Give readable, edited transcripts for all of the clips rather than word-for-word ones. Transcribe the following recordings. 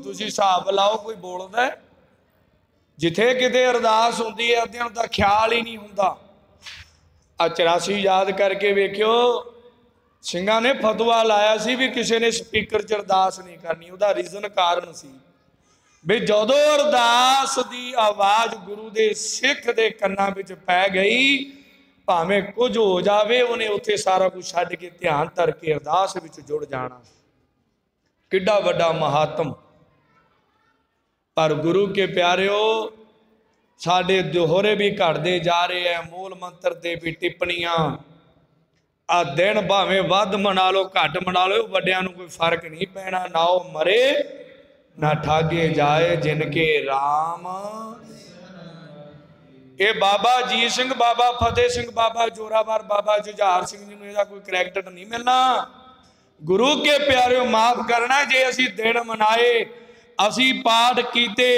तुसी हिसाब लाओ, कोई बोलदा है जिथे किते अरदास हुंदी है अद्धियां दा ख्याल ही नहीं हुंदा। 84 याद करके वेख्यो, ਸਿੰਘਾਂ ने फतवा लाया सी भी किसी ने स्पीकर च अरदास नहीं करनी। ਉਹਦਾ रीजन कारण सी भी जदों अरदास की आवाज़ गुरु के सिख के कन्नां विच पै गई, भावें कुछ हो जाए, उन्हें उत्थे सारा कुछ छड्ड के ध्यान धर के अरदास विच जुड़ जाना। किड्डा वड्डा महात्म। पर गुरु के प्यारिओ, साडे दोहरे भी घटते जा रहे हैं, मूल मंत्र ते भी टिप्पणियां। आ दिन भावें वध मना लो घट मना लो, वड्डियां नूं कोई फर्क नहीं पैना। ना वो मरे ना ठागे जाए जिनके राम। ये बाबा अजीत सिंह, बाबा फतेह सिंह, बाबा जोरावर, बाबा जुझार सिंह जी नूं इहदा कोई करैक्टर नहीं मिलना। गुरु के प्यारिओ, माफ करना जे असी दिन मनाए, असी पाठ कीते,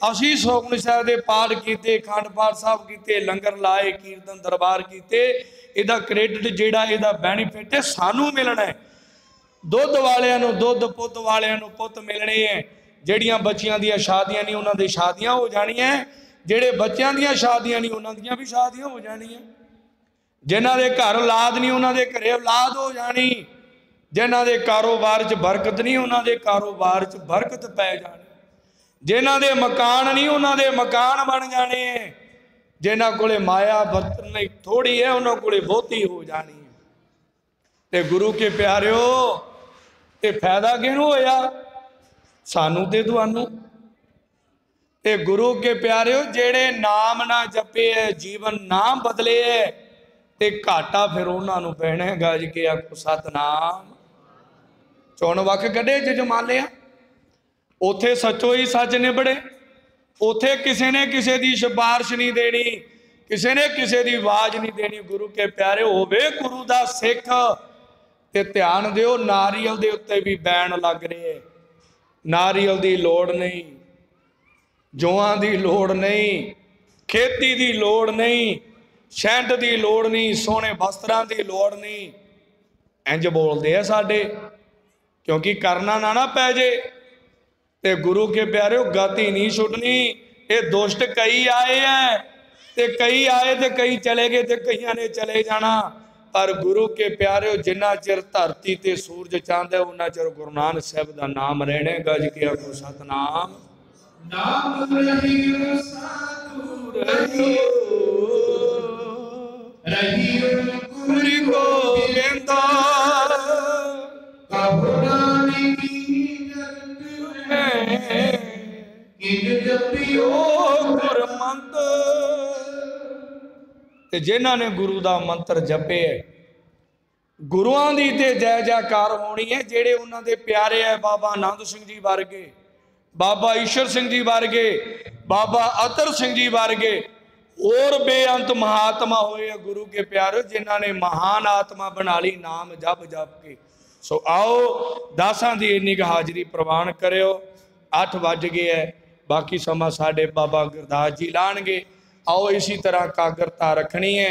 असी सुखमनी साहिब दे पाठ कीते, अखंड पाठ साहब कीते, लंगर लाए, कीर्तन दरबार कीते, इहदा क्रेडिट जिहड़ा इहदा बैनीफिट है सानू मिलना है। दुध वालियां नूं दुध, पुत वालियां नूं पुत मिलने हैं। जिहड़ियां बच्चियां दियां शादियां नहीं उन्हां दी शादियां हो जाणियां, जिहड़े बच्चों दियां शादियां नहीं उन्हां दियां भी शादियां हो जाणियां, जिन्हां दे घर औलाद नहीं उन्हां दे घरे औलाद हो जानी, जिन्हां दे कारोबार च बरकत नहीं उन्हां दे कारोबार च बरकत पै जानी, जिन्हां दे मकान नहीं उन्हां दे मकान बन जाने हैं, जिन्हां कोले माया बरतन थोड़ी है उन्हां कोले बहुती हो जानी है। ते गुरु के प्यारिओ, ते फायदा किहनूं होया? सानू ते तुहानू। ते गुरु के प्यारिओ, जेड़े नाम ना जपे है, जीवन ना बदले है, ते घाटा फिर उन्हां नूं पैना है। गज के आखो सतनाम। चुन वक कढे जमाले, उथे सचो ही सच निबड़े, उथे किसी ने किसी की सिफारिश नहीं देनी, किसी ने किसी की आवाज नहीं देनी। गुरु के प्यारे होवे गुरु का सिख, ते ध्यान दिओ नारियल के उत्ते भी बैन लग रहे हैं। नारियल की लोड़ नहीं, जौआं की लोड़ नहीं, खेती की लोड़ नहीं, शैंड की लोड़ नहीं, सोहने वस्त्रां की लोड़ नहीं। इंज बोलते हैं साडे, क्योंकि करना ना पै जे। ते गुरु के प्यारे गति नहीं छुटनी। ये दुष्ट कई आए हैं, ते कई आए ते कई चले गए, ते कईयां ने चले जाना। पर गुरु के प्यारे, जिन्ना चिर धरती ते सूरज चांद है उन्ना चिर गुरु नानक साहब का नाम रहने। गज के आखो सतनाम। नाम रहियो साधु रहियो गुरु गोबिंदा, कहो नानक जिन्हां ने गुरु का मंत्र जपे है, गुरुआं दी ते जय जयकार होनी है। जेड़े उन्हां दे प्यारे है, बाबा आनंद सिंह जी वर्गे, बाबा ईश्वर सिंह जी वर्गे, बाबा अतर सिंह जी वर्गे, और बेअंत महात्मा होए गुरु के प्यारे, जिन्हां ने महान आत्मा बना ली नाम जप जप के। सो आओ दासां दी इन्नी हाजरी प्रवान करियो। 8 वज गए है, बाकी समा साडे बाबा गुरदास जी लाणगे। आओ इसी तरह कागरता रखनी है।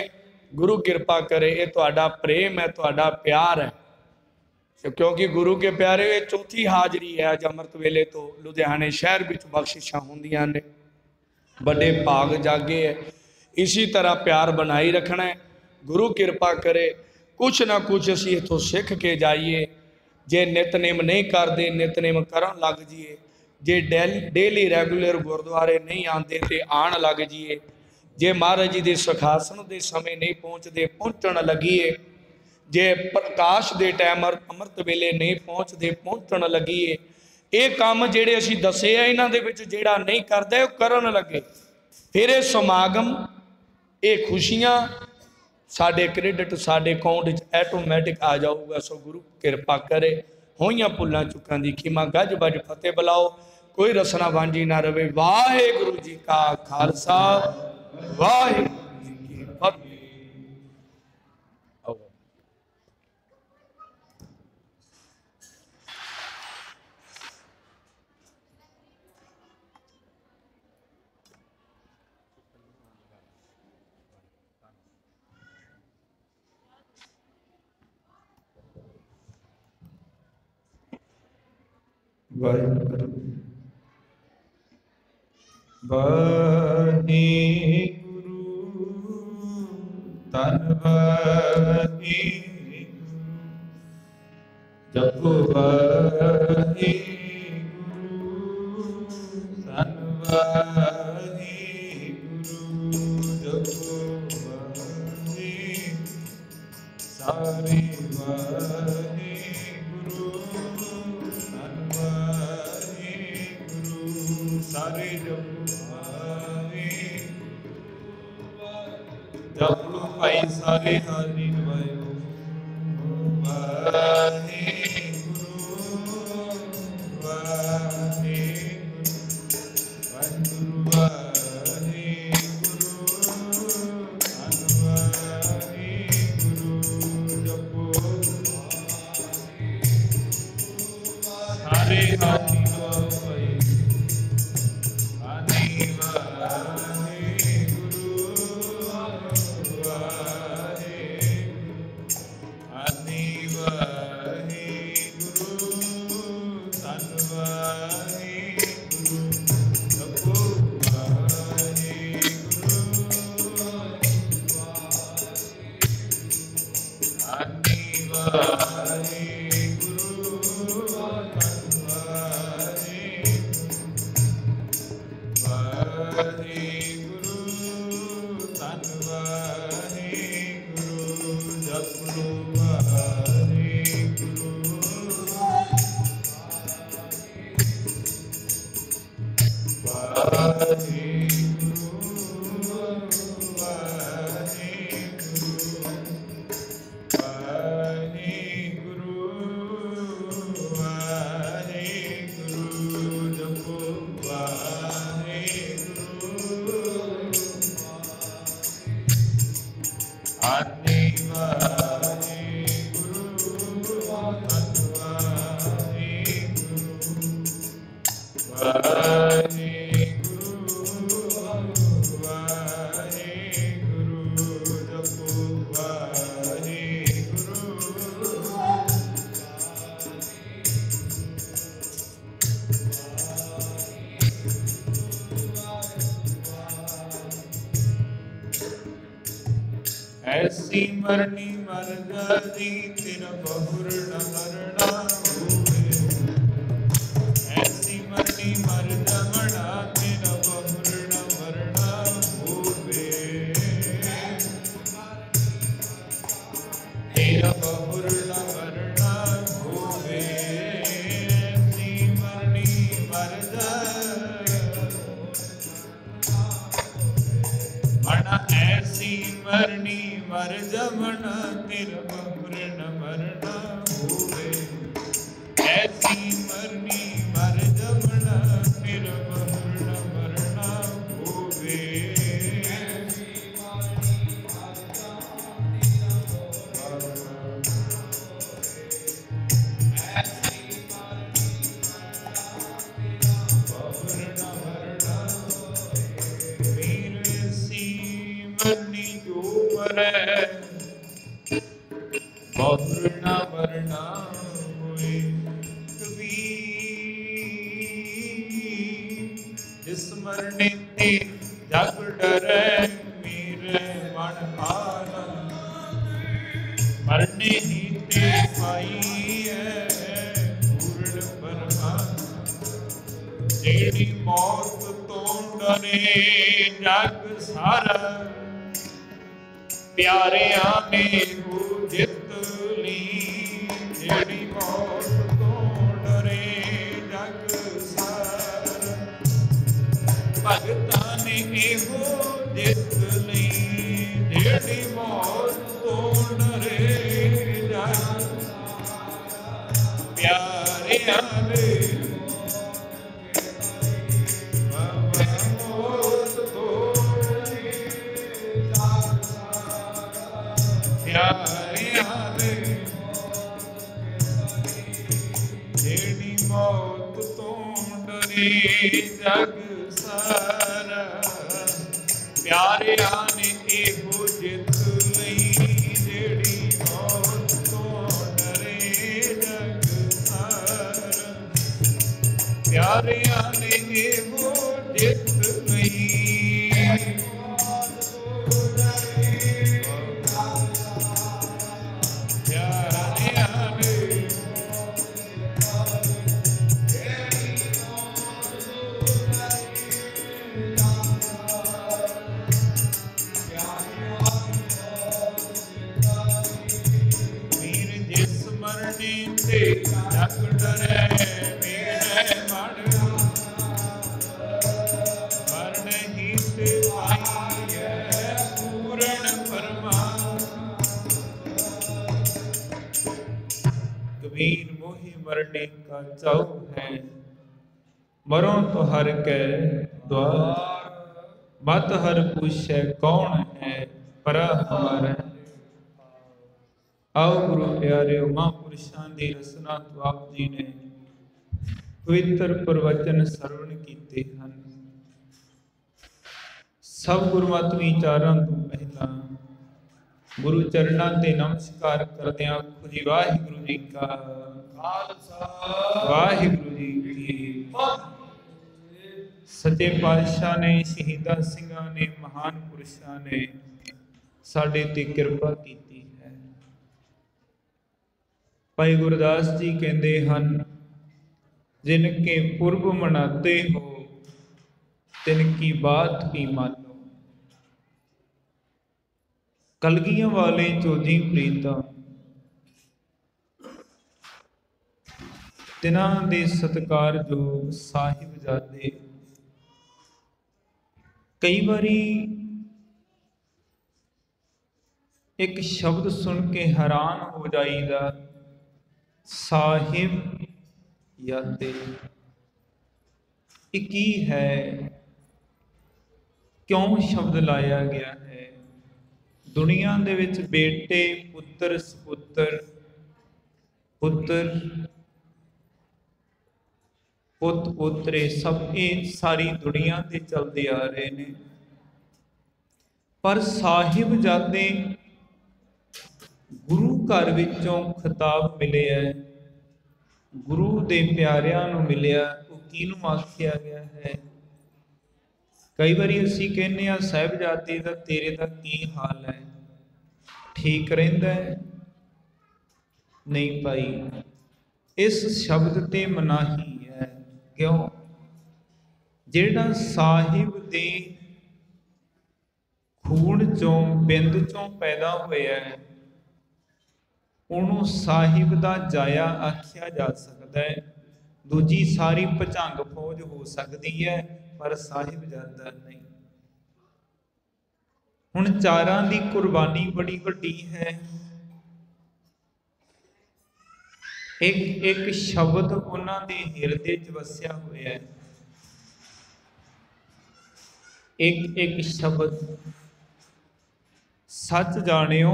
गुरु कृपा करे, ये तुहाडा प्रेम है, तुहाडा प्यार है। क्योंकि गुरु के प्यारे ये चौथी हाजरी है अज अमृत वेले तो लुधियाने शहर विच बख्शिशां होंदियां ने, बड़े भाग जागे है। इसी तरह प्यार बनाई रखना है। गुरु कृपा करे कुछ ना कुछ असी इथों सीख के जाइए। जे नितनेम नहीं करते, नितनेम करन लग जाइए। जे डेली रैगूलर गुरुद्वारे नहीं आते तो आन लग जाइए। जे महाराज जी के सिखासन के समय नहीं पहुँचते, पहुँचन लगीए। जे प्रकाश के टाइम अमृत वेले नहीं पहुँचते, पहुँचन लगीए। ये काम जेड़े असी दसे है, इन्हां दे विच जेड़ा नहीं करता वो करन लगे। फिर ये समागम, ये खुशियां साडे क्रेडिट साडे अकाउंट ऐटोमैटिक आ जाऊगा। सो गुरु कृपा करे। होइयां भुलां चुकां दी खिमा। गज बज फतेह बुलाओ, कोई रसना वांझी ना रवे। वाहिगुरु जी का खालसा, वाहिगुरु जी की फतेह। वाहिगुरु वाहिगुरु तन वाहिगुरु जपो वाहिगुरु तन वाहिगुरु जपो वाहिगुरु सारे वाहिगुरु तन वाहिगुरु सारे जप लो भाई सारे हाजरी नवायो वाहिगुरु वाहिगुरु वाहिगुरु वाहिगुरु जपो सारे हाजरी ऐसी मरनी मर जाती तेरा बहुर न मरना होवे ऐसी मरनी मर जमना तेरा बहुर न मरना होवे तेरा बहुर न मरना होवे ऐसी मरनी मर जा मरना ऐसी मरनी मर जमना तेरा बहुर न मरना होवे ऐसी मरनी मर जमना तेरा बहुर न मरना होवे बहुर न मरना होए कबीर जिस मरने ते जग डरे मेरे मन आना मरने ही ते पाई है पूर्ण परमात्मा जेड़ी मौत तो डरे जग सारा प्यारियां ने हो जित ली जेड़ी मौत तो डरे जग सारा भगतां ने हो जित ली जेड़ी मौत तो डरे जग प्यारियां ने जेड़ी मौत तो डरे जग सारा प्यारियां ने एहो जित लई जेड़ी मौत तो डरे जग सारा प्यारिया ने वो जित नहीं। कबीर मोहि मरने का चाऊ है, मरो तो हर के द्वार। मत हर पूछे कौन है, पर हमारा। आओ गुरु प्यारे महापुरुषां दी रसना तो आप जी ने पवित्र प्रवचन सरवण कीते हैं। सब गुरमत विचारां तो पहला गुरु चरणां ते नमस्कार करदे आखो जी वाहिगुरु जी का खालसा वाहिगुरु जी की फतेह। सच्चे पातशाह ने शहीदां सिंघां ने महान पुरुषां ने साडे ते किरपा कीती है। भाई गुरदास जी कहते हैं, जिनके पुरब मनाते हो तिनकी बात भी मानो। कलगियां वाले चोजी प्रीता तिन्हां दे सत्कार जो साहिबजादे कई बारी एक शब्द सुन के हैरान हो जाइदा, साहिब यादे ये की है, क्यों शब्द लाया गया है। दुनिया दे विच बेटे पुत्र सपुत्र पुत्र पुत पोतरे सब ये सारी दुनिया ते चलते आ रहे ने, पर साहिबजादे गुरु घर विचों खिताब मिले है, गुरु दे प्यारियां नूं मिलिया, वो किहनूं आखिया गया है। कई बारी असीं कहने आ साहिबजादे दा तेरे दा की हाल है, ठीक रहिंदा है? नहीं भाई, इस शब्द ते मनाही है। क्यों? जिहड़ा साहिब दे खून चों बिंद चों पैदा होया है, उन्होंने साहिब दा जाया आख्या जा सकता है। दूजी सारी भचंग फौज हो सकती है, पर साहिबजादा नहीं। हुण चारां दी कुर्बानी बड़ी वड्डी है। एक एक शब्द उन्हां दे हिरदे च वसिया होया है, एक एक शब्द। सच जाणियो,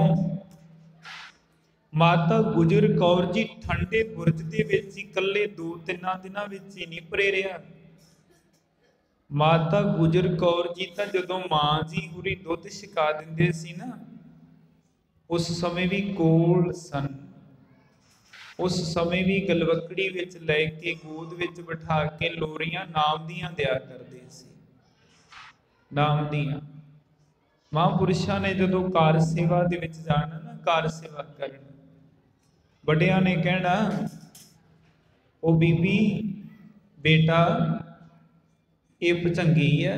माता गुजर कौर जी ठंडे बुरज दे विच इकल्ले 2-3 दिनां विच ही नहीं परे रहा। माता गुजर कौर जी तां जदों मां जी हुरी दुध छका दिंदे सी ना, उस समय भी कोल सन। उस समय भी गलवकड़ी विच लैके गोद विच बिठा के लोरियां नाम दियां दिया करदे सी, नाम दियां। महापुरुषां ने जदों कार सेवा दे विच जाना ना, कार सेवा करन, बड़ियां ने कहना, ओ बीबी बेटा ये भचंगी है।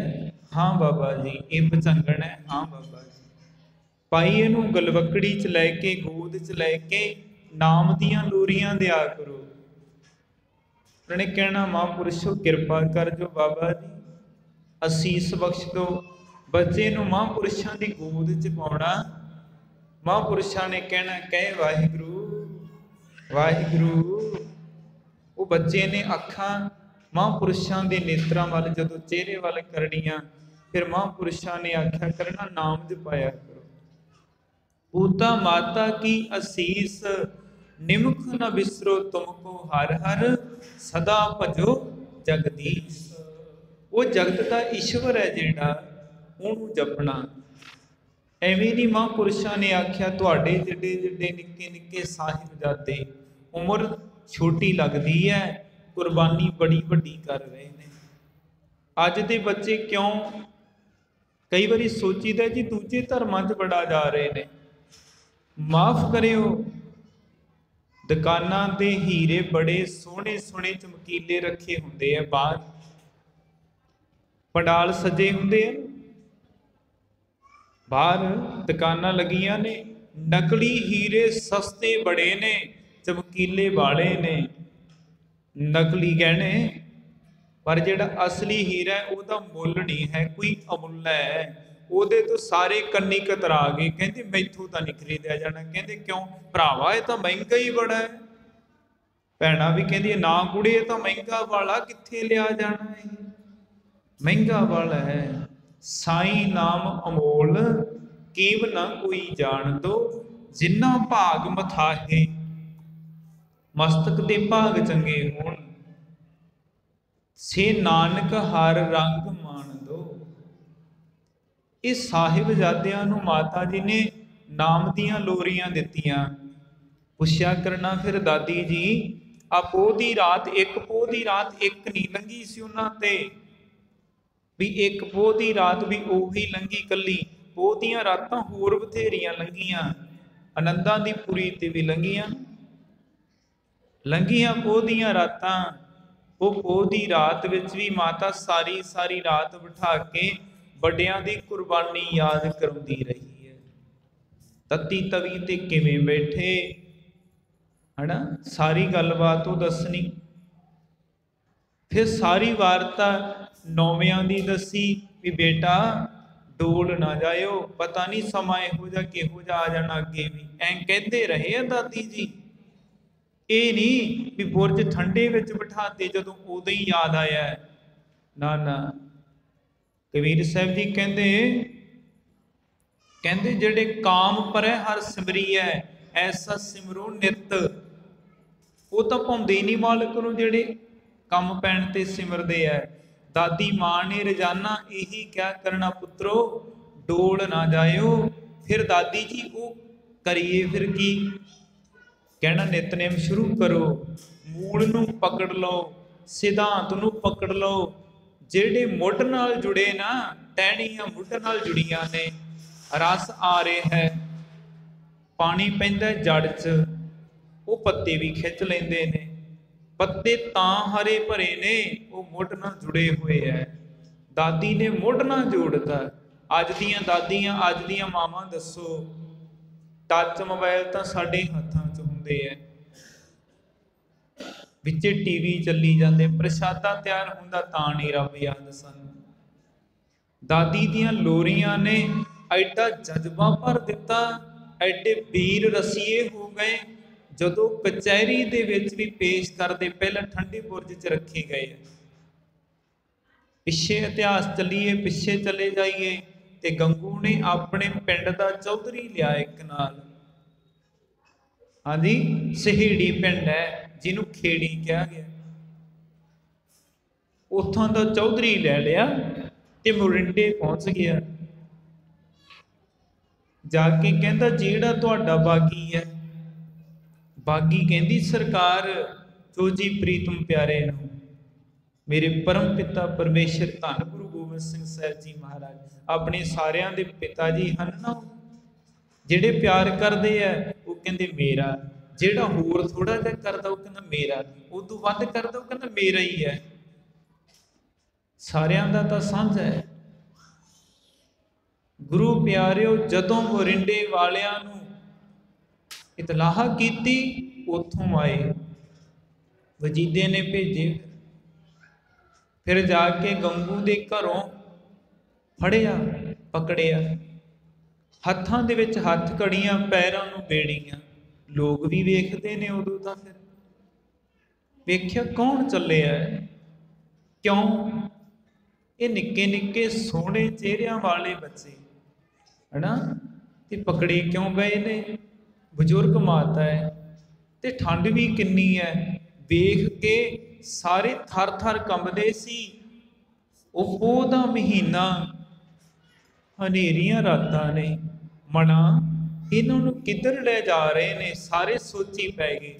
हाँ बाबा जी, ये भचंगण है। हाँ बाबा जी। पाई इनू गलवकड़ी च लैके गोद च लैके नाम दियां लोरियां दिया करो। उन्होंने कहना, महापुरुषो कृपा कर जो बाबा जी, असीस बख्श दो। बच्चे नू महापुरुषां दी गोद च पाउणा। महापुरुषां ने कहना, कहे वाहिगुरु वाहिगुरु। वो बच्चे ने अखां महापुरुषां दे नेत्रां वाल जदों चेहरे वाल करनियां, फिर महापुरुषां ने आख्या करना, नाम जपाया करो। पूता माता की असीस, निमुख न बिसरो तुमको हर हर, सदा भजो जगदीश। वो जगत का ईश्वर है जिहड़ा, उहनूं जपना। एवें नहीं महापुरुषां ने आख्या, तुहाडे जिड्डे जिड्डे निक्के निक्के साहिबजादे, उम्र छोटी लगती है, ਕੁਰਬਾਨੀ ਬੜੀ ਵੱਡੀ ਕਰ ਰਹੇ ਨੇ। ਅੱਜ ਦੇ ਬੱਚੇ ਕਿਉਂ, ਕਈ ਵਾਰੀ ਸੋਚੀਦਾ ਜੀ ਦੂਜੇ ਧਰਮਾਂ 'ਚ ਬੜਾ ਜਾ ਰਹੇ ਨੇ। ਮਾਫ ਕਰਿਓ, ਦੁਕਾਨਾਂ ਦੇ ਹੀਰੇ ਬੜੇ ਸੋਹਣੇ ਸੋਹਣੇ ਚਮਕੀਲੇ ਰੱਖੇ ਹੁੰਦੇ ਆ, ਬਾਹਰ ਪੰਡਾਲ ਸਜੇ ਹੁੰਦੇ ਆ, ਬਾਹਰ ਦੁਕਾਨਾਂ ਲੱਗੀਆਂ ਨੇ, ਨਕਲੀ ਹੀਰੇ ਸਸਤੇ ਬੜੇ ਨੇ, ਚਮਕੀਲੇ ਵਾਲੇ ਨੇ, ਨਕਲੀ ਗਹਿਣੇ। ਪਰ ਜਿਹੜਾ ਅਸਲੀ ਹੀਰਾ ਉਹਦਾ ਮੁੱਲ ਨਹੀਂ ਹੈ, ਕੋਈ ਅਮੁੱਲਾ ਹੈ। ਉਹਦੇ ਤੋਂ ਸਾਰੇ ਕੰਨੀ ਕਤਰਾ ਗਏ, ਕਹਿੰਦੇ ਮੈਥੋਂ ਤਾਂ ਨਹੀਂ ਖਰੀਦਿਆ ਜਾਣਾ। ਕਹਿੰਦੇ ਕਿਉਂ ਭਰਾਵਾ, ਇਹ ਤਾਂ ਮਹਿੰਗਾ ਹੀ ਬੜਾ ਹੈ। ਭੈਣਾਂ ਵੀ ਕਹਿੰਦੀ ਨਾ ਕੁੜੇ, ਇਹ ਤਾਂ ਮਹਿੰਗਾ ਵਾਲਾ, ਕਿੱਥੇ ਲਿਆ ਜਾਣਾ ਹੈ, ਮਹਿੰਗਾ ਵਾਲਾ ਹੈ। ਸਾਈਂ ਨਾਮ ਅਮੋਲ ਕੀਮ ਨਾ ਕੋਈ ਜਾਣ ਦੋ, ਜਿੰਨਾ ਭਾਗ ਮਥਾਹੇ ਮਸਤਕ ਦੇ ਭਾਗ ਚੰਗੇ ਹੋਣ, ਸੇ ਨਾਨਕ ਹਰ ਰੰਗ ਮਾਣ ਦੋ। ਇਹ ਸਾਹਿਬਜ਼ਾਦਿਆਂ ਨੂੰ ਮਾਤਾ ਜੀ ਨੇ ਨਾਮ ਦੀਆਂ ਲੋਰੀਆਂ ਦਿੱਤੀਆਂ। ਪੁੱਛਿਆ ਕਰਨਾ ਫਿਰ ਦਾਦੀ ਜੀ, ਆ ਪੋਹ ਦੀ ਰਾਤ, ਇੱਕ ਪੋਹ ਦੀ ਰਾਤ ਇੱਕ ਨਹੀਂ ਲੰਘੀ ਸੀ ਉਹਨਾਂ ਤੇ, ਵੀ ਇੱਕ ਪੋਹ ਦੀ ਰਾਤ ਵੀ ਉਹੀ ਲੰਘੀ ਕੱਲੀ। ਪੋਹ ਦੀਆਂ ਰਾਤਾਂ ਹੋਰ ਬਥੇਰੀਆਂ ਲੰਘੀਆਂ, ਆਨੰਦਾਂ ਦੀ ਪੁਰੀ ਤੇ ਵੀ ਲੰਘੀਆਂ ਪੋਹ ਦੀਆਂ ਰਾਤਾਂ। ਉਹ ਪੋਹ ਦੀ ਰਾਤ ਵਿੱਚ ਵੀ ਮਾਤਾ ਸਾਰੀ ਸਾਰੀ ਰਾਤ ਬਿਠਾ ਕੇ ਵੱਡਿਆਂ ਦੀ ਕੁਰਬਾਨੀ ਯਾਦ ਕਰਾਉਂਦੀ ਰਹੀ ਹੈ। ਤੱਤੀ ਤਵੀ ਤੇ ਕਿਵੇਂ ਬੈਠੇ, ਹਨਾ, ਸਾਰੀ ਗੱਲਬਾਤ ਉਹ ਦੱਸਣੀ। ਫਿਰ ਸਾਰੀ ਵਾਰਤਾ ਨੌਵਿਆਂ ਦੀ ਦੱਸੀ ਵੀ ਬੇਟਾ ਡੋਲ ਨਾ ਜਾਇਓ, ਪਤਾ ਨਹੀਂ ਸਮਾਂ ਇਹੋ ਜਿਹਾ ਕਿਹੋ ਜਿਹਾ ਆ ਜਾਣਾ ਅੱਗੇ ਵੀ। ਐਂ ਕਹਿੰਦੇ ਰਹੇ ਆ ਦਾਦੀ ਜੀ, ਇਹ ਨਹੀਂ ਵੀ ਬੁਰਜ ਠੰਡੇ ਵਿੱਚ ਬਿਠਾਤੇ ਜਦੋਂ ਉਦੋਂ ਹੀ ਯਾਦ ਆਇਆ, ਨਾ ਨਾ। ਕਬੀਰ ਸਾਹਿਬ ਜੀ ਕਹਿੰਦੇ ਜਿਹੜੇ ਕਾਮ ਪਰੈ ਹਰ ਸਿਮਰੀਐ, ਐਸਾ ਸਿਮਰੋ ਨਿਤ। ਉਹ ਤਾਂ ਭੁੰਦੇ ਨਹੀਂ ਮਾਲਕ ਨੂੰ, ਜਿਹੜੇ ਕੰਮ ਪੈਣ ਤੇ ਸਿਮਰਦੇ ਐ। ਦਾਦੀ ਮਾਂ ਨੇ ਰੋਜ਼ਾਨਾ ਇਹੀ ਕਿਹਾ ਕਰਨਾ, ਪੁੱਤਰੋ ਡੋਲ ਨਾ ਜਾਇਓ। ਫਿਰ ਦਾਦੀ ਜੀ ਉਹ ਕਰੀਏ ਫਿਰ ਕੀ, ਕਹਿਣਾ ਨਿਤਨੇਮ ਸ਼ੁਰੂ ਕਰੋ, ਮੂਲ ਨੂੰ ਪਕੜ ਲਓ, ਸਿਧਾਂਤ ਨੂੰ ਪਕੜ ਲਓ। ਜਿਹੜੇ ਮੁੱਢ ਨਾਲ ਜੁੜੇ ਨਾ, ਟਹਿਣੀਆਂ ਮੁੱਢ ਨਾਲ ਜੁੜੀਆਂ ਨੇ। ਰਸ ਆ ਰਿਹਾ ਹੈ, ਪਾਣੀ ਪੈਂਦਾ ਜੜ 'ਚ, ਉਹ ਪੱਤੇ ਵੀ ਖਿੱਚ ਲੈਂਦੇ ਨੇ। ਪੱਤੇ ਤਾਂ ਹਰੇ ਭਰੇ ਨੇ, ਉਹ ਮੁੱਢ ਨਾਲ ਜੁੜੇ ਹੋਏ ਐ। ਦਾਦੀ ਨੇ ਮੁੱਢ ਨਾਲ ਜੋੜਤਾ। ਅੱਜ ਦੀਆਂ ਦਾਦੀਆਂ, ਅੱਜ ਦੀਆਂ ਮਾਵਾਂ ਦੱਸੋ, ਟੱਚ ਮੋਬਾਈਲ ਤਾਂ ਸਾਡੇ ਹੱਥਾਂ 'ਚ ਹੁੰਦੇ ਐ, ਵਿੱਚੇ ਟੀਵੀ ਚੱਲੀ ਜਾਂਦੇ, ਪ੍ਰਸ਼ਾਦਾ ਤਿਆਰ ਹੁੰਦਾ ਤਾਂ ਨਹੀਂ ਰੱਬ ਯਾਦ ਸਾਨੂੰ। ਦਾਦੀ ਦੀਆਂ ਲੋਰੀਆਂ ਨੇ ਐਡਾ ਜਜ਼ਬਾ ਭਰ ਦਿੱਤਾ, ਐਡੇ ਵੀਰ ਰਸੀਏ ਹੋ ਗਏ। ਜਦੋਂ ਕਚਹਿਰੀ ਦੇ ਵਿੱਚ ਵੀ ਪੇਸ਼ ਕਰਦੇ, ਪਹਿਲਾਂ ਠੰਡੇ ਬੁਰਜ 'ਚ ਰੱਖੇ ਗਏ। ਪਿੱਛੇ ਇਤਿਹਾਸ ਚੱਲੀਏ, ਪਿੱਛੇ ਚਲੇ ਜਾਈਏ ਤੇ ਗੰਗੂ ਨੇ ਆਪਣੇ ਪਿੰਡ ਦਾ ਚੌਧਰੀ ਲਿਆ ਇੱਕ ਨਾਲ। ਹਾਂਜੀ, ਸਹੇੜੀ ਪਿੰਡ ਹੈ ਜਿਹਨੂੰ ਖੇੜੀ ਕਿਹਾ ਗਿਆ, ਉੱਥੋਂ ਦਾ ਚੌਧਰੀ ਲੈ ਲਿਆ ਤੇ ਮੋਰਿੰਡੇ ਪਹੁੰਚ ਗਿਆ। ਜਾ ਕੇ ਕਹਿੰਦਾ ਜਿਹੜਾ ਤੁਹਾਡਾ ਬਾਗੀ ਹੈ। ਬਾਗੀ ਕਹਿੰਦੀ ਸਰਕਾਰ ਜੋ ਜੀ ਪ੍ਰੀਤਮ ਪਿਆਰੇ ਨੂੰ, ਮੇਰੇ ਪਰਮ ਪਿਤਾ ਪਰਮੇਸ਼ਰ ਧੰਨ ਗੁਰੂ ਗੋਬਿੰਦ ਸਿੰਘ ਸਾਹਿਬ ਜੀ ਮਹਾਰਾਜ ਆਪਣੇ ਸਾਰਿਆਂ ਦੇ ਪਿਤਾ ਜੀ ਹਨ ਨਾ, ਜਿਹੜੇ ਪਿਆਰ ਕਰਦੇ ਆ ਉਹ ਕਹਿੰਦੇ ਮੇਰਾ, ਜਿਹੜਾ ਹੋਰ ਥੋੜਾ ਜਿਹਾ ਕਰਦਾ ਉਹ ਕਹਿੰਦਾ ਮੇਰਾ, ਉਦੋਂ ਵੱਧ ਕਰਦਾ ਉਹ ਕਹਿੰਦਾ ਮੇਰਾ ਹੀ ਹੈ। ਸਾਰਿਆਂ ਦਾ ਤਾਂ ਸਾਂਝਾ ਹੈ। ਗੁਰੂ ਪਿਆਰਿਓ, ਜਦੋਂ ਮੋਰਿੰਡੇ ਵਾਲਿਆਂ ਨੂੰ ਇਤਲਾਹ ਕੀਤੀ, ਉੱਥੋਂ ਆਏ, ਵਜੀਦੇ ਨੇ ਭੇਜੇ। ਫਿਰ ਜਾ ਕੇ ਗੰਗੂ ਦੇ ਘਰੋਂ ਫੜਿਆ, ਪਕੜਿਆ, ਹੱਥਾਂ ਦੇ ਵਿੱਚ ਹੱਥ ਕੜੀਆਂ, ਪੈਰਾਂ ਨੂੰ ਬੇੜੀਆਂ। ਲੋਕ ਵੀ ਵੇਖਦੇ ਨੇ ਉਦੋਂ ਤਾਂ। ਫਿਰ ਵੇਖਿਆ ਕੌਣ ਚੱਲਿਆ, ਕਿਉਂ ਇਹ ਨਿੱਕੇ ਨਿੱਕੇ ਸੋਹਣੇ ਚਿਹਰਿਆਂ ਵਾਲੇ ਬੱਚੇ, ਹਨਾ, ਤੇ ਪਕੜੇ ਕਿਉਂ ਗਏ ਨੇ? ਬਜ਼ੁਰਗ ਮਾਤਾ ਹੈ ਤੇ ਠੰਡ ਵੀ ਕਿੰਨੀ ਹੈ। ਵੇਖ ਕੇ ਸਾਰੇ ਥਰ ਥਰ ਕੰਬਦੇ ਸੀ। ਉਹ ਪੋਹ ਦਾ ਮਹੀਨਾ, ਹਨੇਰੀਆਂ ਰਾਤਾਂ ਨੇ, ਮਨਾ ਇਹਨਾਂ ਨੂੰ ਕਿੱਧਰ ਲੈ ਜਾ ਰਹੇ ਨੇ, ਸਾਰੇ ਸੋਚੀ ਪੈ ਗਏ।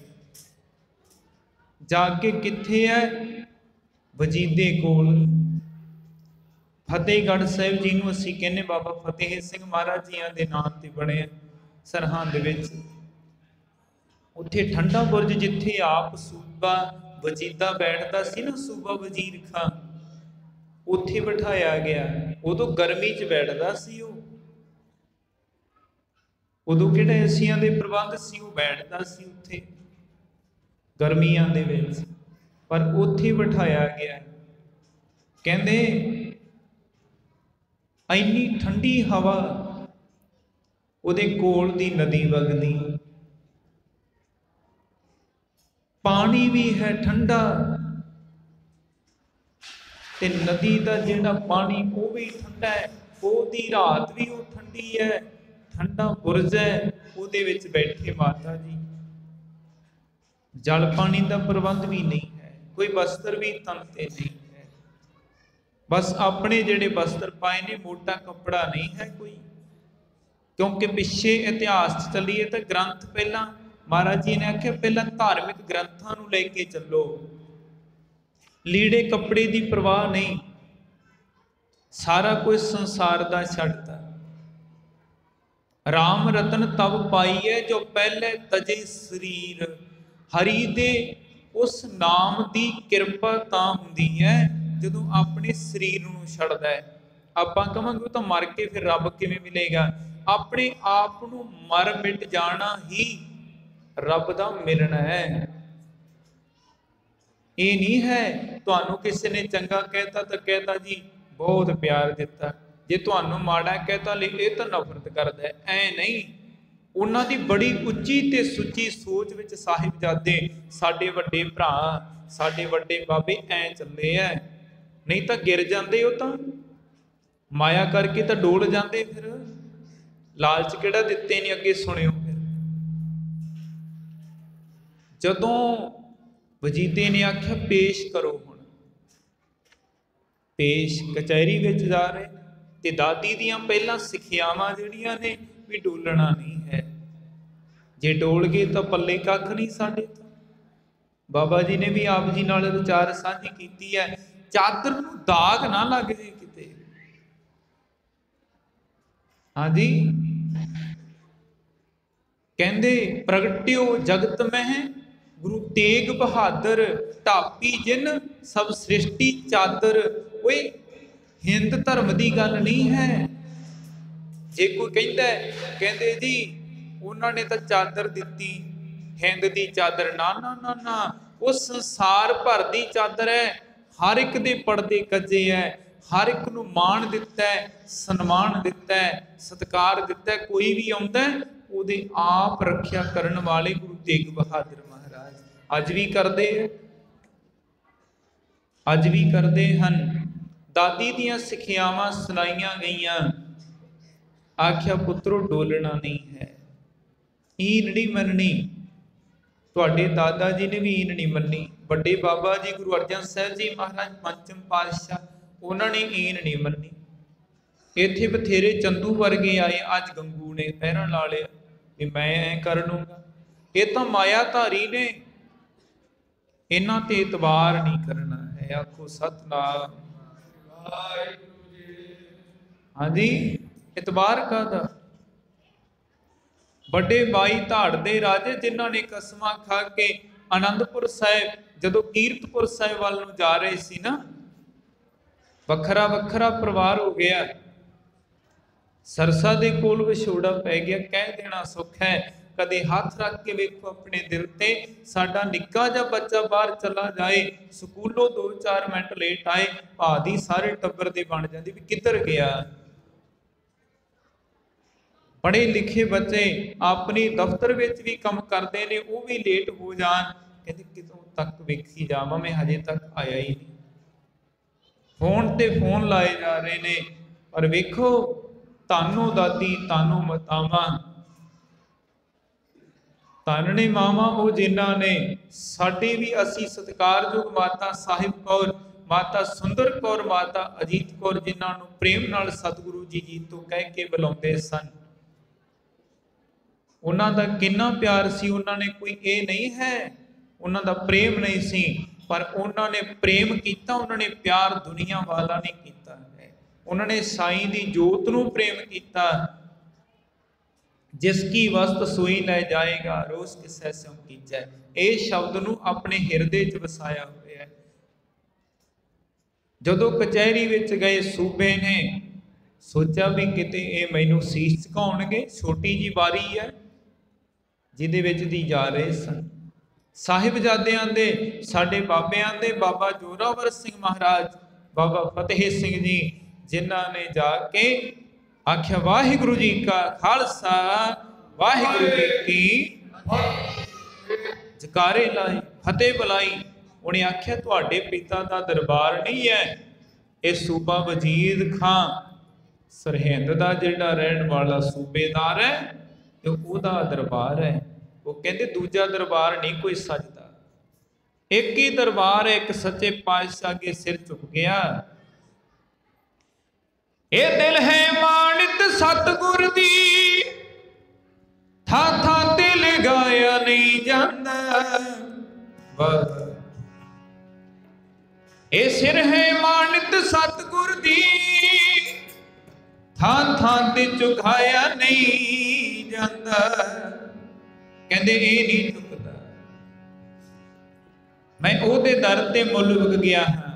जाके किथे है? वजीदे कोल। फतेहगढ़ साहिब जी नूं असीं कहने बाबा फतेह सिंह महाराज जियां दे नाम ते बने सरहंद विच। उत्थे ठंडा बुरज जिथे आप सूबा वजीदा बैठदा सी ना, सूबा वजीर खां, उत्थे बिठाया गया। उदों गर्मी च बैठदा सी वो, उदों किहड़े एसियां दे प्रबंध सी, वो बैठदा सी उत्थे गर्मियां दे विच, पर उत्थे बिठाया गया। कहंदे ਇੰਨੀ ठंडी हवा ਉਹਦੇ ਕੋਲ ਦੀ नदी ਵਗਦੀ, पानी भी है ठंडा ते नदी का जिहड़ा पानी वो भी ठंडा है, ਉਹਦੀ रात भी वो ठंडी है, ठंडा बुरज है, ਉਹਦੇ ਵਿੱਚ बैठे माता जी। जल पानी का प्रबंध भी नहीं है, कोई वस्त्र भी तन ते नहीं है, बस अपने जिहड़े वस्त्र पाए ने, मोटा कपड़ा नहीं है कोई। क्योंकि पिछे इतिहास चलीए तो ग्रंथ पहला महाराज जी ने आख्या पहला धार्मिक ग्रंथां नूं लेके चलो, लीड़े कपड़े की परवाह नहीं, सारा कुछ संसार दा छड्डता। राम रतन तब पाईए जो पहले तजे शरीर, हरि दे उस नाम की किरपा तां हुंदी है जदों अपने शरीर नूं छड्डदा है। आपां कहांगे वो तो मर के फिर रब किवें मिलेगा, अपने आप नूं मर मिट जाना ही रब दा मिलना है। ये नहीं है तुहानूं किसी ने चंगा कहता तो कहता जी बहुत प्यार दिता, जे तुहानूं माड़ा कहता ये तो नफरत करदा है, ऐ नहीं। उन्हां दी बड़ी उच्ची ते सुच्ची सोच विच साहिबजादे साडे वड्डे भरा साडे वड्डे बाबे ऐ चले है, नहीं तो गिर जाते हो, तो माया करके तो डोल जाते, फिर लालच किहड़ा दिते नहीं। अगे सुनियो फिर जदों वजीदे ने आख्या पेश करो, हुण पेश कचहरी विच जा रहे ते दादी दियां पहलां सिखियावां जिहड़ियां ने भी डोलना नहीं है, जे डोल गए तो पल्ले कख नहीं साडे। तो बाबा जी ने भी आप जी नाल विचार साझी कीती है, चादर नूं दाग ना लग जे किते। हाँ जी, कहंदे प्रगटियो जगत में गुरु तेग बहादुर, ढापी जिन सब सृष्टि चादर। ओए हिंद धर्म की गल नहीं है। जे कोई कहंदा कहंदे जी उन्होंने तो चादर दिती हिंद की चादर, ना ना ना ना, वो संसार भर की चादर है, हर एक दे पर्दे कजे है, हर एक नूं मान दिता है, सन्मान दिता है, सत्कार दिता है। कोई भी आउंदा उहदी आप रखिया करन वाले गुरु तेग बहादुर महाराज अज भी करते हैं, अज भी करते हैं। दादी दियां सिखियावां सुनाईयां गईयां, आख्या पुत्रो डोलना नहीं है, ईन नहीं मननी। तुहाडे दादा जी ने भी ईन नहीं मन्नी, बड़े बाबा जी गुरु अर्जन साहिब जी महाराज पंचम पातशाह, उन्होंने ईन नहीं मन्नी। इत्थे बथेरे चंदू वर्गे आए, अज गंगू ने पैरन ला लिया भी मैं ऐ कर लूंगा। ये तो मायाधारी ने, इन्हां ते इतबार नहीं करना है। आखो सतनाम। हाँ जी, इतबार कादा? बड़े बाई धाड़ दे राजे जिन्हों ने कसमां खा के आनंदपुर साहिब जदों कीरतपुर साहिब वाल नूं जा रहे सी ना, वखरा वखरा परिवार हो गया। सरसा दे कोल विछोड़ा पै गया, कह देना सुख है। कदे हाथ रख के वेखो अपने दिल ते, साडा निक्का जा बच्चा बाहर चला जाए, स्कूलों 2-4 मिनट लेट आए, भादी सारे टब्बर दे बन जाती भी किधर गया। पढ़े लिखे बच्चे अपने दफ्तर विच भी काम करते हैं, वो भी लेट हो जान, कहते कितों तक वेखी जावां, मैं हजे तक आया ही नहीं। फोन ते फोन लाए जा रहे ने, पर वेखो तानो दादी तानो मातावां, तानने मावां वो जिन्हां ने साडे भी असी सत्कारयोग माता साहिब कौर, माता सुंदर कौर, माता अजीत कौर, जिन्हां नूं प्रेम नाल सतगुरु जी जी तो कह के बुलाउंदे सन। उन्हां दा किन्ना प्यार सी, उन्हां ने कोई ये नहीं है ਉਹਨਾਂ ਦਾ ਪ੍ਰੇਮ ਨਹੀਂ ਸੀ, ਪਰ ਉਹਨਾਂ ਨੇ ਪ੍ਰੇਮ ਕੀਤਾ, ਉਹਨਾਂ ਨੇ ਪਿਆਰ ਦੁਨੀਆ ਵਾਲਾ ਨਹੀਂ ਕੀਤਾ ਹੈ। ਉਹਨਾਂ ਨੇ ਸਾਈਂ ਦੀ ਜੋਤ ਨੂੰ ਪ੍ਰੇਮ ਕੀਤਾ। ਜਿਸ ਕੀ ਵਸਤ ਸੋਈ ਲੈ ਜਾਏਗਾ ਰੋਸ ਕਿਸੈ ਸਿਉ ਕੀਜੈ, ਇਹ ਸ਼ਬਦ ਨੂੰ ਆਪਣੇ ਹਿਰਦੇ 'ਚ ਵਸਾਇਆ ਹੋਇਆ ਹੈ। ਜਦੋਂ ਕਚਹਿਰੀ ਵਿੱਚ ਗਏ ਸੂਬੇ ਨੇ ਸੋਚਿਆ ਵੀ ਕਿਤੇ ਇਹ ਮੈਨੂੰ ਸੀਸ ਝੁਕਾਉਣਗੇ, ਛੋਟੀ ਜੀ ਬਾਰੀ ਹੈ ਜਿਹਦੇ ਵਿੱਚ ਦੀ ਜਾ ਰਹੇ ਸਨ। ਸਾਹਿਬਜ਼ਾਦਿਆਂ ਦੇ, ਸਾਡੇ ਬਾਬਿਆਂ ਦੇ, ਬਾਬਾ ਜੋਰਾਵਰ ਸਿੰਘ ਮਹਾਰਾਜ, ਬਾਬਾ ਫਤਿਹ ਸਿੰਘ ਜੀ, ਜਿਨ੍ਹਾਂ ਨੇ ਜਾ ਕੇ ਆਖਿਆ ਵਾਹਿਗੁਰੂ ਜੀ ਕਾ ਖਾਲਸਾ ਵਾਹਿਗੁਰੂ ਜੀ ਕੀ ਜਕਾਰੇ ਲਾਏ, ਫਤਿਹ ਬੁਲਾਈ। ਉਹਨੇ ਆਖਿਆ ਤੁਹਾਡੇ ਪਿਤਾ ਦਾ ਦਰਬਾਰ ਨਹੀਂ ਹੈ, ਇਹ ਸੂਬਾ ਵਜੀਦ ਖਾਂ ਸਰਹਿੰਦ ਦਾ ਜਿਹੜਾ ਰਹਿਣ ਵਾਲਾ ਸੂਬੇਦਾਰ ਹੈ, ਤੇ ਉਹਦਾ ਦਰਬਾਰ ਹੈ। ਉਹ ਕਹਿੰਦੇ ਦੂਜਾ ਦਰਬਾਰ ਨਹੀਂ ਕੋਈ ਸਜਦਾ, ਇੱਕ ਹੀ ਦਰਬਾਰ ਹੈ। ਇੱਕ ਸੱਚੇ ਪਾਤਸ਼ਾਹ ਅੱਗੇ ਸਿਰ ਝੁਕ ਗਿਆ। ਇਹ ਦਿਲ ਹੈ ਮਾਨਿਤ ਸਤਿਗੁਰ ਦੀ, ਥਾਂ ਥਾਂ ਤੇ ਲਗਾਇਆ ਨਹੀਂ ਜਾਂਦਾ। ਇਹ ਸਿਰ ਹੈ ਮਾਨਿਤ ਸਤਿਗੁਰ ਦੀ, ਥਾਂ ਥਾਂ ਤੇ ਝੁਕਾਇਆ ਨਹੀਂ ਜਾਂਦਾ। ਕਹਿੰਦੇ ਇਹ ਨਹੀਂ ਝੁਕਦਾ, ਮੈਂ ਉਹਦੇ ਦਰ ਤੇ ਮੁੱਲ ਵਗ ਗਿਆ ਹਾਂ,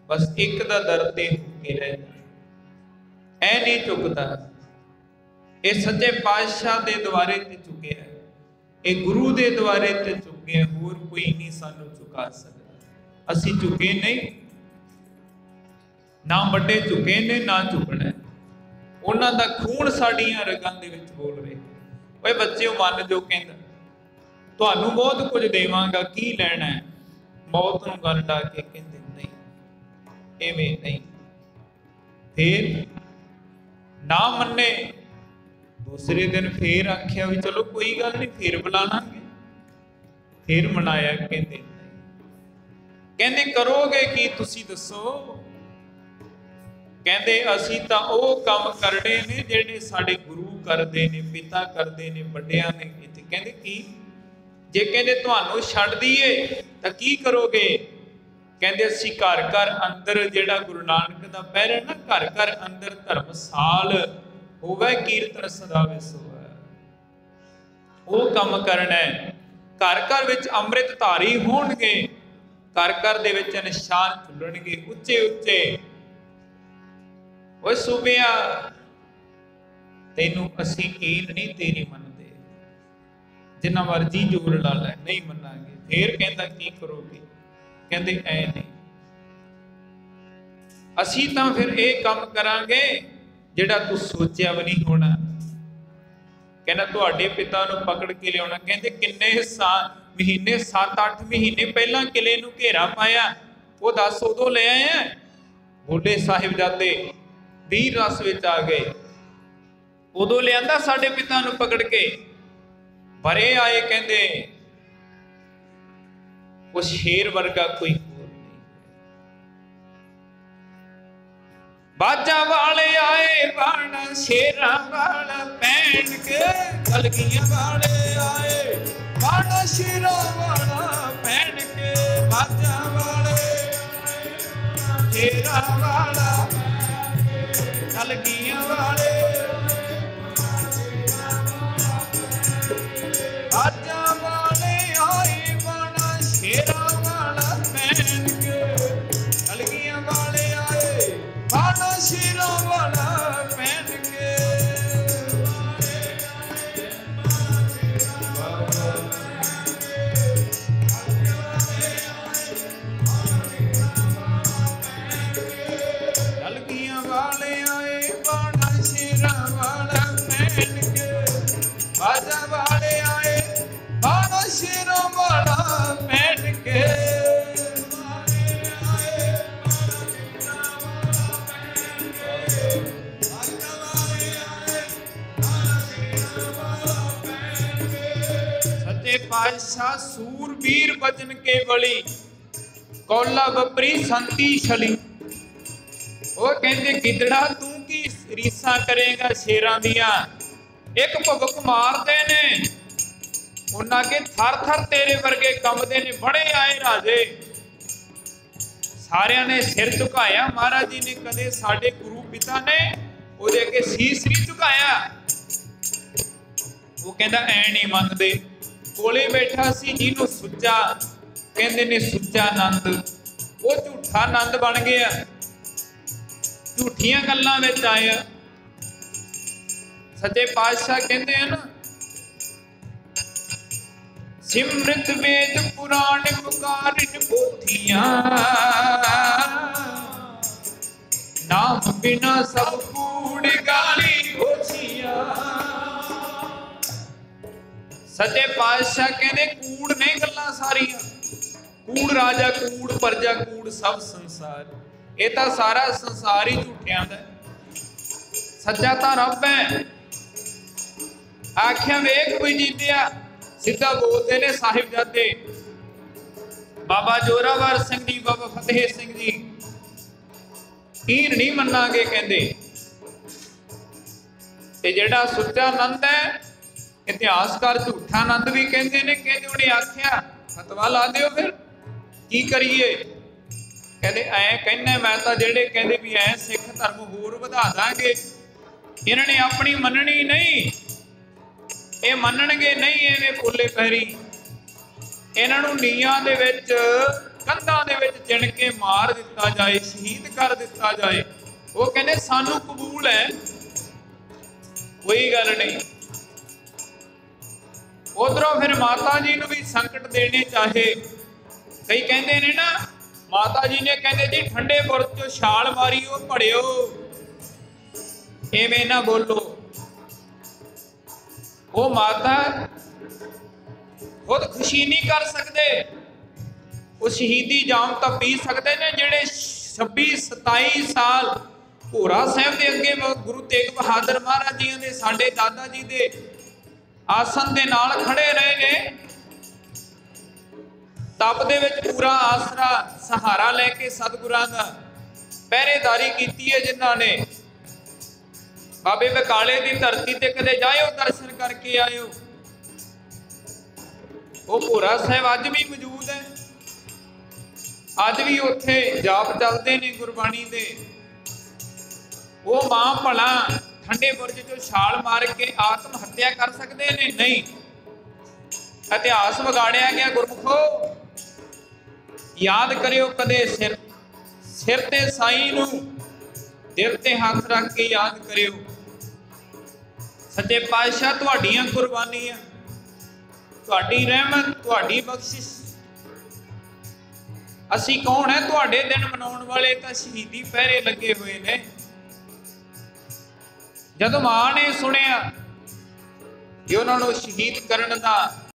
ਬਸ ਇੱਕ ਦਾ ਦਰ ਤੇ ਹੋ ਕੇ ਰਹਿ ਜਾ। ਐ ਨਹੀਂ ਝੁਕਦਾ। ਇਹ ਸੱਚੇ ਪਾਤਸ਼ਾਹ ਦੇ ਦੁਆਰੇ ਤੇ ਝੁਕਿਆ, ਇਹ ਗੁਰੂ ਦੇ ਦੁਆਰੇ ਤੇ ਝੁਕਿਆ, ਹੋਰ ਕੋਈ ਨਹੀਂ ਸਾਨੂੰ ਝੁਕਾ ਸਕਦਾ। ਅਸੀਂ ਝੁਕੇ ਨਹੀਂ, ਨਾ ਵੱਡੇ ਝੁਕੇ ਨੇ ਨਾ ਝੁਕਣਾ। ਉਹਨਾਂ ਦਾ ਖੂਨ ਸਾਡੀਆਂ ਰਗਾਂ ਦੇ ਵਿੱਚ ਬੋਲ ਰਿਹਾ। ਓਏ ਬੱਚਿਓ ਮੰਨ ਜੋ ਕਹਿੰਦਾ ਤੁਹਾਨੂੰ ਬਹੁਤ ਕੁਝ ਦੇਵਾਂਗਾ, ਕੀ ਲੈਣਾ ਹੈ? ਮੌਤ ਨੂੰ ਗੱਲ ਡਾ ਕੇ ਕਹਿੰਦੇ ਨਹੀਂ, ਐਵੇਂ ਨਹੀਂ। ਫੇਰ ਨਾ ਮੰਨੇ, ਦੂਸਰੇ ਦਿਨ ਫੇਰ ਆਖਿਆ ਵੀ ਚਲੋ ਕੋਈ ਗੱਲ ਨਹੀਂ, ਫੇਰ ਬੁਲਾ ਲਾਂਗੇ। ਫੇਰ ਮਨਾਇਆ, ਕਹਿੰਦੇ ਕਹਿੰਦੇ ਕਰੋਗੇ ਕੀ ਤੁਸੀਂ ਦੱਸੋ? ਕਹਿੰਦੇ ਅਸੀਂ ਤਾਂ ਉਹ ਕੰਮ ਕਰਨੇ ਨੇ ਜਿਹੜੇ ਸਾਡੇ ਗੁਰੂ ਕਰਦੇ ਨੇ, ਪਿਤਾ ਕਰਦੇ ਨੇ, ਵੱਡਿਆਂ ਨੇ ਕੀਤੇ। ਕਹਿੰਦੇ ਕੀ? ਜੇ ਕਹਿੰਦੇ ਤੁਹਾਨੂੰ ਛੱਡ ਦਈਏ ਤਾਂ ਕੀ ਕਰੋਗੇ? ਕਹਿੰਦੇ ਅਸੀਂ ਘਰ ਘਰ ਅੰਦਰ, ਜਿਹੜਾ ਗੁਰੂ ਨਾਨਕ ਦਾ ਪਹਿਰਾ ਨਾ, ਘਰ ਘਰ ਅੰਦਰ ਧਰਮਸਾਲ ਹੋਵੇ, ਕੀਰਤਨ ਸਦਾ ਵਿਸੋਵੇ, ਉਹ ਕੰਮ ਕਰਨਾ ਹੈ। ਘਰ ਘਰ ਵਿੱਚ ਅੰਮ੍ਰਿਤ ਧਾਰੀ ਹੋਣਗੇ, ਘਰ ਘਰ ਦੇ ਵਿੱਚ ਨਿਸ਼ਾਨ ਝੁੱਲਣਗੇ ਉੱਚੇ ਉੱਚੇ। ਓਏ ਸੂਬਿਆ ਤੈਨੂੰ ਅਸੀਂ ਕੀਲ ਨਹੀਂ ਤੇਰੀ ਮੰਨਦੇ, ਜਿੰਨਾ ਮਰਜੀ ਜੋਰ ਲਾ ਲੈ ਨਹੀਂ ਮੰਨਾਂਗੇ। ਫੇਰ ਕਹਿੰਦਾ ਕੀ ਕਰੋਗੇ? ਕਹਿੰਦੇ ਐ ਨਹੀਂ, ਅਸੀਂ ਤਾਂ ਫਿਰ ਇਹ ਕੰਮ ਕਰਾਂਗੇ ਜਿਹੜਾ ਤੂੰ ਸੋਚਿਆ ਵੀ ਨਹੀਂ ਹੋਣਾ। ਕਹਿੰਦਾ ਤੁਹਾਡੇ ਪਿਤਾ ਨੂੰ ਪਕੜ ਕੇ ਲਿਆਉਣਾ। ਕਹਿੰਦੇ ਕਿੰਨੇ ਮਹੀਨੇ, 7-8 ਮਹੀਨੇ ਪਹਿਲਾਂ ਕਿਲੇ ਨੂੰ ਘੇਰਾ ਪਾਇਆ, ਉਹ ਦੱਸ ਉਦੋਂ ਲੈ ਆਏ ਆ? ਬੋਲੇ ਸਾਹਿਬਜ਼ਾਦੇ ਵੀਰ ਰਸ ਵਿੱਚ ਆ ਗਏ, ਉਦੋਂ ਲਿਆਂਦਾ ਸਾਡੇ ਪਿਤਾ ਨੂੰ ਪਕੜ ਕੇ। ਭਰੇ ਆਏ, ਕਹਿੰਦੇ ਉਹ ਸ਼ੇਰ ਵਰਗਾ ਕੋਈ ਹੋਰ ਨਹੀਂ। ਬਾਜਾਂ ਵਾਲੇ ਆਏ ਬਾਣਾ ਸ਼ੇਰਾਂ ਵਾਲਾ ਪਹਿਨ ਕੇ, ਕਲਗੀਆਂ ਵਾਲੇ ਆਏ ਬਾਣਾ ਸ਼ੇਰਾਂ ਵਾਲਾ ਪਹਿਨ ਕੇ। ਬਾਜਾਂ ਵਾਲੇ ਸ਼ੇਰਾਂ ਵਾਲਾ, ਕਲਗੀਆਂ ਵਾਲੇ, ਬਾਜਾਂ ਵਾਲੇ ਆਏ ਬਾਣਾ ਸ਼ੇਰਾਂ ਵਾਲਾ ਪਹਿਨ ਕੇ। ਕਲਗੀਆਂ ਵਾਲੇ ਆਏ ਬਾਣਾ ਸ਼ੇਰਾਂ ਵਾਲਾ ਪਹਿਨ ਕੇ। ਕਲਗੀਆਂ ਵਾਲੇ ਆਏ ਬਾਣਾ ਸ਼ੇਰਾਂ ਵਾਲਾ ਪਹਿਨ ਕੇ। ਬਾਜਾਂ ਵਾਲੇ ਆਏ ਬਾਣਾ ਸ਼ੇਰਾਂ ਵਾਲਾ ਪਹਿਨ ਕੇ। ਸੱਚੇ ਪਾਤਸ਼ਾਹ ਸੂਰਬੀਰ ਬਚਨ ਕੇਵਲੀ, ਕੌਲਾ ਬਪਰੀ ਸੰਤੀ ਛਲੀ। ਉਹ ਕਹਿੰਦੇ ਗਿੱਦੜਾ ਤੂੰ ਕੀ ਰੀਸਾਂ ਕਰੇਗਾ ਸ਼ੇਰਾਂ ਦੀਆਂ? ਇੱਕ ਭੁੱਖ ਮਾਰਦੇ ਨੇ, ਉਹਨਾਂ ਕੇ ਥਰ ਥਰ ਤੇਰੇ ਵਰਗੇ ਕੰਬਦੇ ਨੇ, ਬੜੇ ਆਏ ਰਾਜੇ। ਸਾਰਿਆਂ ਨੇ ਸਿਰ ਝੁਕਾਇਆ, ਮਹਾਰਾਜ ਜੀ ਨੇ ਕਦੇ ਸਾਡੇ ਗੁਰੂ ਪਿਤਾ ਨੇ ਉਹਦੇ ਅੱਗੇ ਸੀਸ ਨਹੀਂ ਝੁਕਾਇਆ। ਉਹ ਕਹਿੰਦਾ ਐ ਨਹੀਂ ਮੰਨਦੇ। ਕੋਲੇ ਬੈਠਾ ਸੀ ਜਿਹਨੂੰ ਸੁੱਚਾ ਕਹਿੰਦੇ ਨੇ, ਸੁੱਚਾ ਆਨੰਦ, ਉਹ ਝੂਠਾ ਆਨੰਦ ਬਣ ਗਿਆ, ਝੂਠੀਆਂ ਗੱਲਾਂ ਵਿੱਚ ਆਇਆ। ਸੱਚੇ ਪਾਤਸ਼ਾਹ ਕਹਿੰਦੇ ਹਨ, ਸਿਮਰਤ ਵੇਦ ਪੁਰਾਣ ਪੁਕਾਰਿਨ ਪੋਥੀਆਂ, ਨਾਮ ਬਿਨਾ ਸਭ ਕੂੜ ਗਾਲੀ ਹੋਛੀਆਂ। ਸੱਚੇ ਪਾਤਸ਼ਾਹ ਕਹਿੰਦੇ ਕੂੜ ਨਹੀਂ ਗੱਲਾਂ ਸਾਰੀਆਂ, ਕੂੜ ਰਾਜਾ ਕੂੜ ਪਰਜਾ ਕੂੜ ਸਭ ਸੰਸਾਰ, ਇਹ ਤਾਂ ਸਾਰਾ ਸੰਸਾਰ ਹੀ ਝੂਠਿਆਂ ਦਾ। ਸੱਚਾ ਤਾਂ ਰੱਬ ਹੈ। ਆਖਿਆ ਵੇਖ ਵਜੀਦਿਆ, ਸਿੱਧਾ ਬੋਲਦੇ ਨੇ ਸਾਹਿਬਜ਼ਾਦੇ ਬਾਬਾ ਜੋਰਾਵਰ ਸਿੰਘ ਜੀ, ਬਾਬਾ ਫਤਿਹ ਸਿੰਘ ਜੀ, ਹੀਰ ਨਹੀਂ ਮੰਨਾਂਗੇ ਕਹਿੰਦੇ। ਤੇ ਜਿਹੜਾ ਸੁੱਚਾ ਆਨੰਦ ਹੈ, ਇਤਿਹਾਸਕਾਰ ਝੂਠਾ ਆਨੰਦ ਵੀ ਕਹਿੰਦੇ ਨੇ। ਕਹਿੰਦੇ ਉਹਨੇ ਆਖਿਆ ਫਤਵਾ ਲਾ ਦਿਓ, ਫਿਰ ਕੀ ਕਰੀਏ? ਕਹਿੰਦੇ ਐ ਕਹਿੰਦੇ ਮੈਂ ਤਾਂ ਜਿਹੜੇ ਕਹਿੰਦੇ ਵੀ ਐ ਸਿੱਖ ਧਰਮ ਹੋਰ ਵਧਾ ਦਾਂਗੇ, ਇਹਨਾਂ ਨੇ ਆਪਣੀ ਮੰਨਣੀ ਨਹੀਂ, ਇਹ ਮੰਨਣਗੇ ਨਹੀਂ ਐਵੇਂ ਪੋਲੇ ਪੈਰੀ। ਇਹਨਾਂ ਨੂੰ ਨੀਹਾਂ ਦੇ ਵਿੱਚ, ਕੰਧਾਂ ਦੇ ਵਿੱਚ ਚਿਣ ਕੇ ਮਾਰ ਦਿੱਤਾ ਜਾਏ, ਸ਼ਹੀਦ ਕਰ ਦਿੱਤਾ ਜਾਏ। ਉਹ ਕਹਿੰਦੇ ਸਾਨੂੰ ਕਬੂਲ ਹੈ, ਕੋਈ ਗੱਲ ਨਹੀਂ। ਉਧਰੋਂ ਫਿਰ ਮਾਤਾ ਜੀ ਨੂੰ ਵੀ ਸੰਕਟ ਦੇਣੇ ਚਾਹੇ। ਕਈ ਕਹਿੰਦੇ ਨੇ ਨਾ, ਮਾਤਾ ਜੀ ਨੇ ਕਹਿੰਦੇ ਜੀ ਠੰਡੇ ਬੁਰਜ ਚੋਂ ਛਾਲ ਮਾਰੀ, ਉਹ ਭੜਿਓ, ਐਵੇਂ ਨਾ ਬੋਲੋ। ਉਹ ਮਾਤਾ ਖੁਦ ਖੁਸ਼ੀ ਨਹੀਂ ਕਰ ਸਕਦੇ, ਉਹ ਸ਼ਹੀਦੀ ਜਾਮ ਤਾਂ ਪੀ ਸਕਦੇ ਨੇ ਜਿਹੜੇ 26-27 ਸਾਲ ਭੋਰਾ ਸਾਹਿਬ ਦੇ ਅੱਗੇ ਗੁਰੂ ਤੇਗ ਬਹਾਦਰ ਮਹਾਰਾਜ ਜੀ ਦੇ, ਸਾਡੇ ਦਾਦਾ ਜੀ ਦੇ ਆਸਨ ਦੇ ਨਾਲ ਖੜੇ ਰਹੇ ਨੇ। ਤਪ ਦੇ ਵਿੱਚ ਪੂਰਾ ਆਸਰਾ ਸਹਾਰਾ ਲੈ ਕੇ ਸਤਿਗੁਰਾਂ ਦਾ ਪਹਿਰੇਦਾਰੀ ਕੀਤੀ ਹੈ ਜਿਨ੍ਹਾਂ ਨੇ। ਬਾਬੇ ਬਕਾਲੇ ਦੀ ਧਰਤੀ ਤੇ ਕਦੇ ਜਾਇਓ, ਦਰਸ਼ਨ ਕਰਕੇ ਆਇਓ। ਉਹ ਭੋਰਾ ਸਾਹਿਬ ਅੱਜ ਵੀ ਮੌਜੂਦ ਹੈ, ਅੱਜ ਵੀ ਉੱਥੇ ਜਾਪ ਚੱਲਦੇ ਨੇ ਗੁਰਬਾਣੀ ਦੇ। ਉਹ ਮਾਂ ਭਲਾ ਠੰਡੇ ਬੁਰਜ ਚੋਂ ਛਾਲ ਮਾਰ ਕੇ ਆਤਮ ਹੱਤਿਆ ਕਰ ਸਕਦੇ ਨੇ? ਨਹੀਂ। ਇਤਿਹਾਸ ਵਿਗਾੜਿਆ ਗਿਆ ਗੁਰਮੁਖੋ। ਯਾਦ ਕਰਿਓ ਕਦੇ ਸਿਰ ਤੇ ਸਾਈਂ ਨੂੰ ਦਿਲ ਤੇ ਹੱਥ ਰੱਖ ਕੇ ਯਾਦ ਕਰਿਓ। ਸੱਚੇ ਪਾਤਸ਼ਾਹ ਤੁਹਾਡੀਆਂ ਕੁਰਬਾਨੀਆਂ, ਤੁਹਾਡੀ ਰਹਿਮਤ, ਤੁਹਾਡੀ ਬਖਸ਼ਿਸ਼। ਅਸੀਂ ਕੌਣ ਹੈ ਤੁਹਾਡੇ ਦਿਨ ਮਨਾਉਣ ਵਾਲੇ? ਤਾਂ ਸ਼ਹੀਦੀ ਪਹਿਰੇ ਲੱਗੇ ਹੋਏ ਨੇ। ਜਦੋਂ ਮਾਂ ਨੇ ਸੁਣਿਆ ਕਿ ਉਹਨਾਂ ਨੂੰ ਸ਼ਹੀਦ ਕਰਨ ਦਾ